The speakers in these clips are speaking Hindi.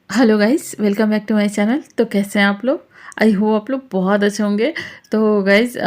Hello guys, welcome back to my channel. तो कैसे हैं आप लोग? आई होप आप लोग बहुत अच्छे होंगे। तो गाइस,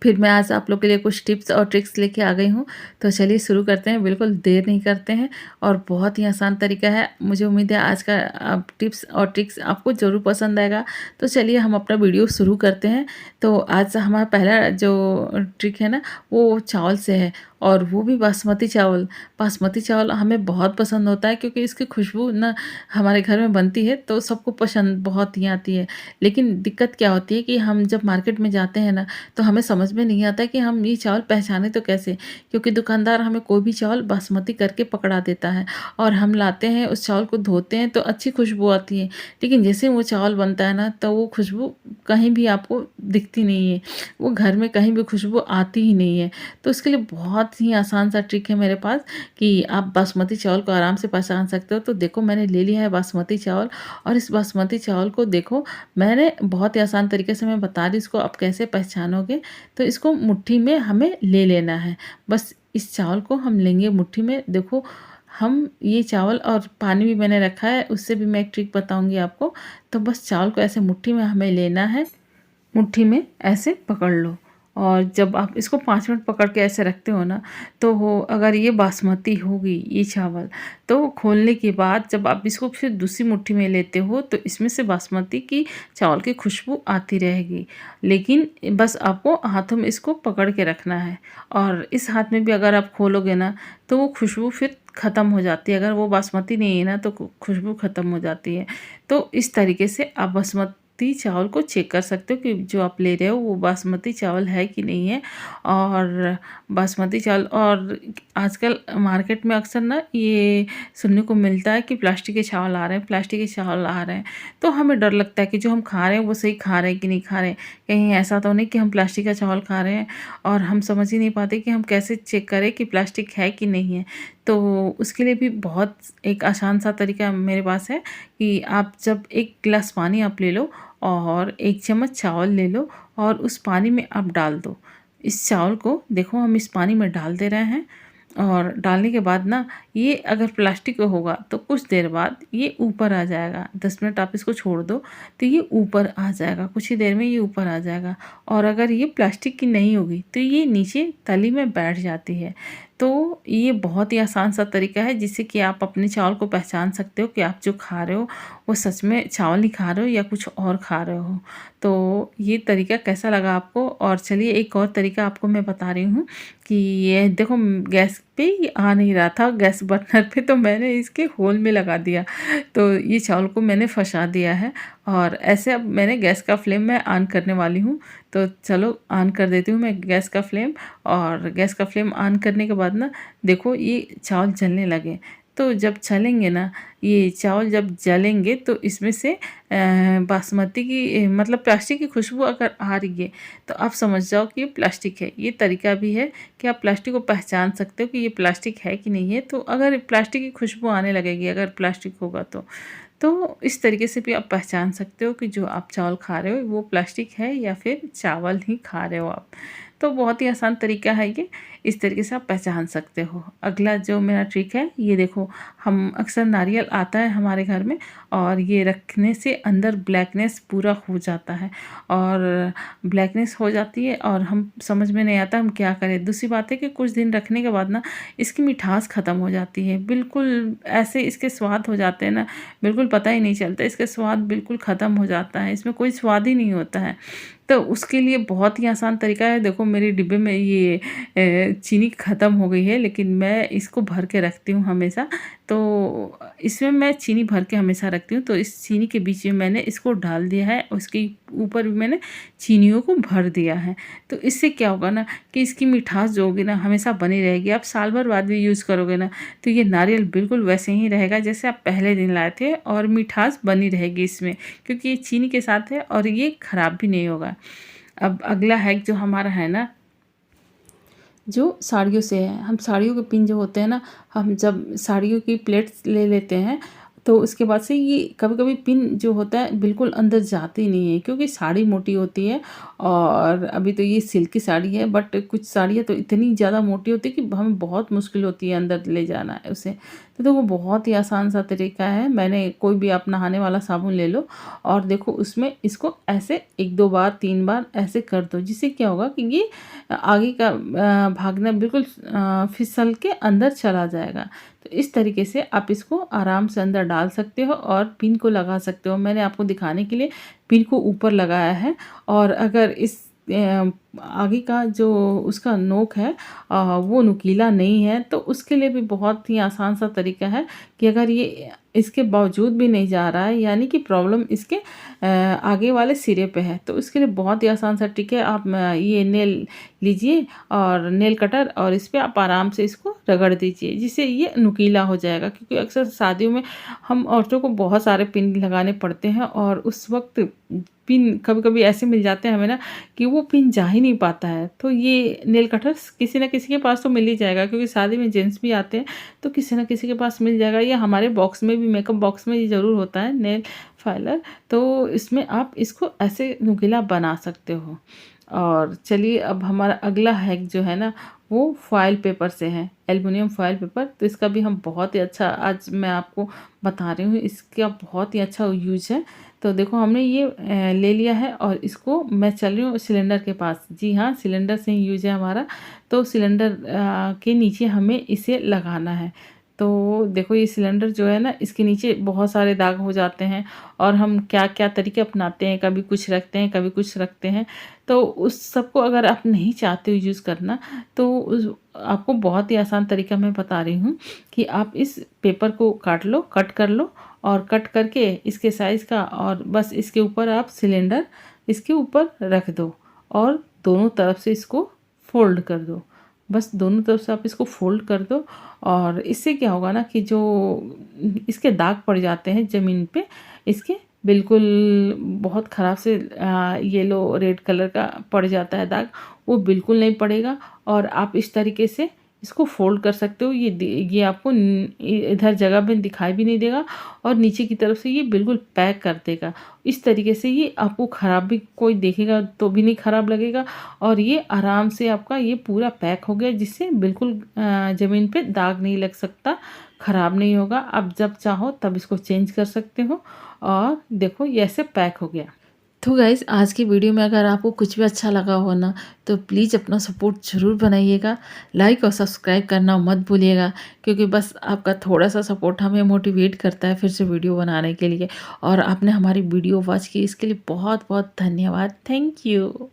फिर मैं आज आप लोग के लिए कुछ टिप्स और ट्रिक्स लेके आ गई हूँ। तो चलिए शुरू करते हैं, बिल्कुल देर नहीं करते हैं। और बहुत ही आसान तरीका है। मुझे उम्मीद है आज का टिप्स और ट्रिक्स आपको ज़रूर पसंद आएगा। तो चलिए हम अपना वीडियो शुरू करते हैं। तो आज हमारा पहला जो ट्रिक है ना, वो चावल से है, और वो भी बासमती चावल। बासमती चावल हमें बहुत पसंद होता है क्योंकि इसकी खुशबू ना हमारे घर में बनती है तो सबको पसंद बहुत ही आती है। लेकिन दिक्कत क्या होती है कि हम जब मार्केट में जाते हैं ना, तो हमें समझ में नहीं आता कि हम ये चावल पहचाने तो कैसे, क्योंकि दुकानदार हमें कोई भी चावल बासमती करके पकड़ा देता है। और हम लाते हैं, उस चावल को धोते हैं तो अच्छी खुशबू आती है। लेकिन जैसे वो चावल बनता है ना, तो वो खुशबू कहीं भी आपको दिखती नहीं है। वो घर में कहीं भी खुशबू आती ही नहीं है। तो इसके लिए बहुत ही आसान सा ट्रिक है मेरे पास कि आप बासमती चावल को आराम से पहचान सकते हो। तो देखो, मैंने ले लिया है बासमती चावल, और इस बासमती चावल को देखो, मैंने बहुत ही आसान तरीके से मैं बता रही इसको आप कैसे पहचानोगे। तो इसको मुट्ठी में हमें ले लेना है। बस इस चावल को हम लेंगे मुट्ठी में। देखो, हम ये चावल, और पानी भी मैंने रखा है, उससे भी मैं एक ट्रिक बताऊंगी आपको। तो बस चावल को ऐसे मुट्ठी में हमें लेना है, मुट्ठी में ऐसे पकड़ लो। और जब आप इसको 5 मिनट पकड़ के ऐसे रखते हो ना, तो हो अगर ये बासमती होगी ये चावल, तो खोलने के बाद जब आप इसको फिर दूसरी मुट्ठी में लेते हो, तो इसमें से बासमती की चावल की खुशबू आती रहेगी। लेकिन बस आपको हाथों में इसको पकड़ के रखना है। और इस हाथ में भी अगर आप खोलोगे ना, तो वो खुशबू फिर ख़त्म हो जाती है। अगर वो बासमती नहीं है ना, तो खुशबू ख़त्म हो जाती है। तो इस तरीके से आप बासमती चावल को चेक कर सकते हो कि जो आप ले रहे हो वो बासमती चावल है कि नहीं है। और बासमती चावल, और आजकल मार्केट में अक्सर ना ये सुनने को मिलता है कि प्लास्टिक के चावल आ रहे हैं, प्लास्टिक के चावल आ रहे हैं। तो हमें डर लगता है कि जो हम खा रहे हैं वो सही खा रहे हैं कि नहीं खा रहे हैं। कहीं ऐसा तो नहीं कि हम प्लास्टिक का चावल खा रहे हैं और हम समझ ही नहीं पाते कि हम कैसे चेक करें कि प्लास्टिक है कि नहीं है। तो उसके लिए भी बहुत एक आसान सा तरीका मेरे पास है कि आप जब एक गिलास पानी आप ले लो, और 1 चम्मच चावल ले लो, और उस पानी में आप डाल दो। इस चावल को देखो, हम इस पानी में डाल दे रहे हैं। और डालने के बाद ना, ये अगर प्लास्टिक का होगा तो कुछ देर बाद ये ऊपर आ जाएगा। 10 मिनट आप इसको छोड़ दो तो ये ऊपर आ जाएगा, कुछ ही देर में ये ऊपर आ जाएगा। और अगर ये प्लास्टिक की नहीं होगी तो ये नीचे तली में बैठ जाती है। तो ये बहुत ही आसान सा तरीका है जिससे कि आप अपने चावल को पहचान सकते हो कि आप जो खा रहे हो वो सच में चावल ही खा रहे हो या कुछ और खा रहे हो। तो ये तरीका कैसा लगा आपको? और चलिए एक और तरीका आपको मैं बता रही हूँ कि ये देखो, गैस पे ये आ नहीं रहा था, गैस बर्नर पे, तो मैंने इसके होल में लगा दिया। तो ये चावल को मैंने फंसा दिया है। और ऐसे अब मैंने गैस का फ्लेम मैं ऑन करने वाली हूँ। तो चलो ऑन कर देती हूँ मैं गैस का फ्लेम। और गैस का फ्लेम ऑन करने के बाद ना, देखो ये चावल जलने लगे। तो जब चलेंगे ना, ये चावल जब जलेंगे तो इसमें से बासमती की मतलब प्लास्टिक की खुशबू अगर आ रही है, तो आप समझ जाओ कि ये प्लास्टिक है। ये तरीका भी है कि आप प्लास्टिक को पहचान सकते हो कि ये प्लास्टिक है कि नहीं है। तो अगर प्लास्टिक की खुशबू आने लगेगी अगर प्लास्टिक होगा तो इस तरीके से भी आप पहचान सकते हो कि जो आप चावल खा रहे हो वो प्लास्टिक है या फिर चावल ही खा रहे हो आप। तो बहुत ही आसान तरीका है ये, इस तरीके से आप पहचान सकते हो। अगला जो मेरा ट्रिक है, ये देखो, हम अक्सर नारियल आता है हमारे घर में, और ये रखने से अंदर ब्लैकनेस पूरा हो जाता है। और ब्लैकनेस हो जाती है और हम समझ में नहीं आता हम क्या करें। दूसरी बात है कि कुछ दिन रखने के बाद ना, इसकी मिठास ख़त्म हो जाती है। बिल्कुल ऐसे इसके स्वाद हो जाते हैं ना, बिल्कुल पता ही नहीं चलता, इसका स्वाद बिल्कुल ख़त्म हो जाता है, इसमें कोई स्वाद ही नहीं होता है। तो उसके लिए बहुत ही आसान तरीका है। देखो, मेरे डिब्बे में ये चीनी ख़त्म हो गई है, लेकिन मैं इसको भर के रखती हूँ हमेशा। तो इसमें मैं चीनी भर के हमेशा रखती हूँ। तो इस चीनी के बीच में मैंने इसको डाल दिया है, उसके ऊपर भी मैंने चीनियों को भर दिया है। तो इससे क्या होगा ना, कि इसकी मिठास जो होगी ना हमेशा बनी रहेगी। आप साल भर बाद भी यूज़ करोगे ना, तो ये नारियल बिल्कुल वैसे ही रहेगा जैसे आप पहले दिन लाए थे, और मिठास बनी रहेगी इसमें, क्योंकि ये चीनी के साथ है और ये ख़राब भी नहीं होगा। अब अगला हैक जो हमारा है ना, जो साड़ियों से है। हम साड़ियों के पिन जो होते हैं ना, हम जब साड़ियों की प्लेट्स ले लेते हैं, तो उसके बाद से ये कभी-कभी पिन जो होता है बिल्कुल अंदर जाती नहीं है, क्योंकि साड़ी मोटी होती है। और अभी तो ये सिल्क की साड़ी है, बट कुछ साड़ियाँ तो इतनी ज़्यादा मोटी होती है कि हमें बहुत मुश्किल होती है अंदर ले जाना है उसे। तो देखो बहुत ही आसान सा तरीका है। मैंने कोई भी आप नहाने वाला साबुन ले लो और देखो उसमें इसको ऐसे 1-2 बार 3 बार ऐसे कर दो, जिससे क्या होगा कि ये आगे का भागना बिल्कुल फिसल के अंदर चला जाएगा। तो इस तरीके से आप इसको आराम से अंदर डाल सकते हो और पिन को लगा सकते हो। मैंने आपको दिखाने के लिए पिन को ऊपर लगाया है, और अगर इस आगे का जो उसका नोक है वो नुकीला नहीं है, तो उसके लिए भी बहुत ही आसान सा तरीका है कि अगर ये इसके बावजूद भी नहीं जा रहा है, यानी कि प्रॉब्लम इसके आगे वाले सिरे पे है, तो उसके लिए बहुत ही आसान सा ट्रिक है। आप ये नेल लीजिए और नेल कटर, और इस पे आप आराम से इसको रगड़ दीजिए, जिससे ये नुकीला हो जाएगा। क्योंकि अक्सर शादियों में हम औरतों को बहुत सारे पिन लगाने पड़ते हैं, और उस वक्त पिन कभी-कभी ऐसे मिल जाते हैं हमें ना कि वो पिन जा ही नहीं पाता है। तो ये नेल कटर्स किसी न किसी के पास तो मिल ही जाएगा, क्योंकि शादी में जेंट्स भी आते हैं, तो किसी न किसी के पास मिल जाएगा। या हमारे बॉक्स में भी, मेकअप बॉक्स में ये ज़रूर होता है नेल फाइलर, तो इसमें आप इसको ऐसे नुकीला बना सकते हो। और चलिए अब हमारा अगला हैक जो है ना, वो फॉइल पेपर से है, एल्युमिनियम फॉइल पेपर। तो इसका भी हम बहुत ही अच्छा आज मैं आपको बता रही हूँ, इसका बहुत ही अच्छा यूज है। तो देखो हमने ये ले लिया है, और इसको मैं चल रही हूँ सिलेंडर के पास। जी हाँ, सिलेंडर से ही यूज है हमारा। तो सिलेंडर के नीचे हमें इसे लगाना है। तो देखो ये सिलेंडर जो है ना, इसके नीचे बहुत सारे दाग हो जाते हैं, और हम क्या क्या तरीके अपनाते हैं, कभी कुछ रखते हैं, कभी कुछ रखते हैं। तो उस सब को अगर आप नहीं चाहते हो यूज़ करना, तो उस आपको बहुत ही आसान तरीका मैं बता रही हूँ कि आप इस पेपर को काट लो, कट कर लो, और कट करके इसके साइज़ का, और बस इसके ऊपर आप सिलेंडर इसके ऊपर रख दो, और दोनों तरफ से इसको फ़ोल्ड कर दो। बस दोनों तरफ से आप इसको फ़ोल्ड कर दो, और इससे क्या होगा ना कि जो इसके दाग पड़ जाते हैं ज़मीन पे, इसके बिल्कुल बहुत ख़राब से येलो रेड कलर का पड़ जाता है दाग, वो बिल्कुल नहीं पड़ेगा। और आप इस तरीके से इसको फ़ोल्ड कर सकते हो। ये आपको इधर जगह में दिखाई भी नहीं देगा, और नीचे की तरफ से ये बिल्कुल पैक कर देगा। इस तरीके से ये आपको ख़राब भी कोई देखेगा तो भी नहीं ख़राब लगेगा, और ये आराम से आपका ये पूरा पैक हो गया, जिससे बिल्कुल ज़मीन पे दाग नहीं लग सकता, ख़राब नहीं होगा। आप जब चाहो तब इसको चेंज कर सकते हो, और देखो ये ऐसे पैक हो गया। तो गाइज़ आज की वीडियो में अगर आपको कुछ भी अच्छा लगा हो ना, तो प्लीज़ अपना सपोर्ट ज़रूर बनाइएगा। लाइक और सब्सक्राइब करना मत भूलिएगा, क्योंकि बस आपका थोड़ा-सा सपोर्ट हमें मोटिवेट करता है फिर से वीडियो बनाने के लिए। और आपने हमारी वीडियो वॉच की, इसके लिए बहुत-बहुत धन्यवाद। Thank you.